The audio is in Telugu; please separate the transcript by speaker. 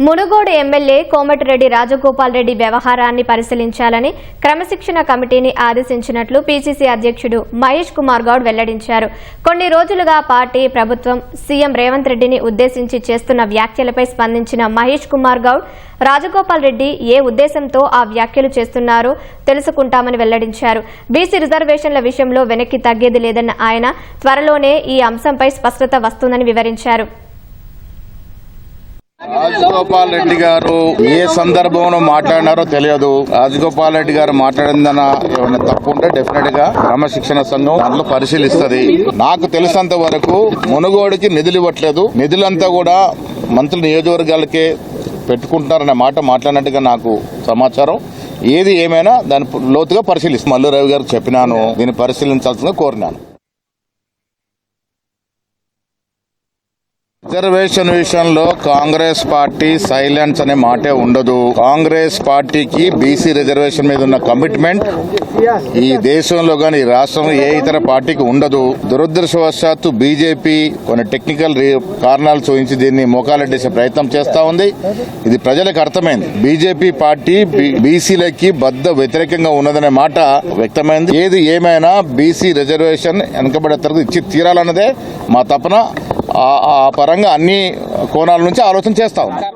Speaker 1: మునుగోడు ఎమ్మెల్యే కోమటిరెడ్డి రాజగోపాల్ రెడ్డి వ్యవహారాన్ని పరిశీలించాలని క్రమశిక్షణ కమిటీని ఆదేశించినట్లు పీసీసీ అధ్యక్షుడు మహేష్ కుమార్ గౌడ్ వెల్లడించారు. కొన్ని రోజులుగా పార్టీ, ప్రభుత్వం, సీఎం రేవంత్ రెడ్డిని ఉద్దేశించి చేస్తున్న వ్యాఖ్యలపై స్పందించిన మహేష్ కుమార్ గౌడ్ రాజగోపాల్ రెడ్డి ఏ ఉద్దేశంతో ఆ వ్యాఖ్యలు చేస్తున్నారో తెలుసుకుంటామని వెల్లడించారు. బీసీ రిజర్వేషన్ల విషయంలో వెనక్కి తగ్గేది లేదన్న ఆయన త్వరలోనే ఈ అంశంపై స్పష్టత వస్తుందని వివరించారు.
Speaker 2: రాజగోపాల్ రెడ్డి గారు ఏ సందర్భంలో మాట్లాడినారో తెలియదు. రాజగోపాల్ రెడ్డి గారు మాట్లాడిందన్న ఏమైనా తప్పు ఉంటే డెఫినెట్ గా క్రమశిక్షణ సంఘం అందులో పరిశీలిస్తుంది. నాకు తెలిసినంత వరకు మునుగోడుకి నిధులు ఇవ్వట్లేదు, నిధులంతా కూడా మంత్రుల నియోజకవర్గాలకే పెట్టుకుంటున్నారనే మాట మాట్లాడినట్టుగా నాకు సమాచారం. ఏది ఏమైనా దాన్ని లోతుగా పరిశీలిస్తాను. మల్లు రవి గారికి చెప్పినాను, దీన్ని పరిశీలించాల్సిందిగా కోరినాను. రిజర్వేషన్ విషయంలో కాంగ్రెస్ పార్టీ సైలెన్స్ అనే మాటే ఉండదు. కాంగ్రెస్ పార్టీకి బీసీ రిజర్వేషన్ మీద ఉన్న కమిట్మెంట్ ఈ దేశంలో గాని రాష్ట్రంలో ఏ ఇతర పార్టీకి ఉండదు. దురదృష్టవశాత్తు బీజేపీ కొన్ని టెక్నికల్ కారణాలు చూపించి దీన్ని మోకాలెట్టేసే ప్రయత్నం చేస్తా ఉంది. ఇది ప్రజలకు అర్థమైంది. బీజేపీ పార్టీ బీసీలకి బద్ద వ్యతిరేకంగా ఉన్నదనే మాట వ్యక్తమైంది. ఏది ఏమైనా బీసీ రిజర్వేషన్ వెనుకబడే తరగతి ఇచ్చి తీరాలన్నదే మా తపన. ఆ పరంగా అన్ని కోణాల నుంచి ఆలోచన చేస్తా ఉన్నాం.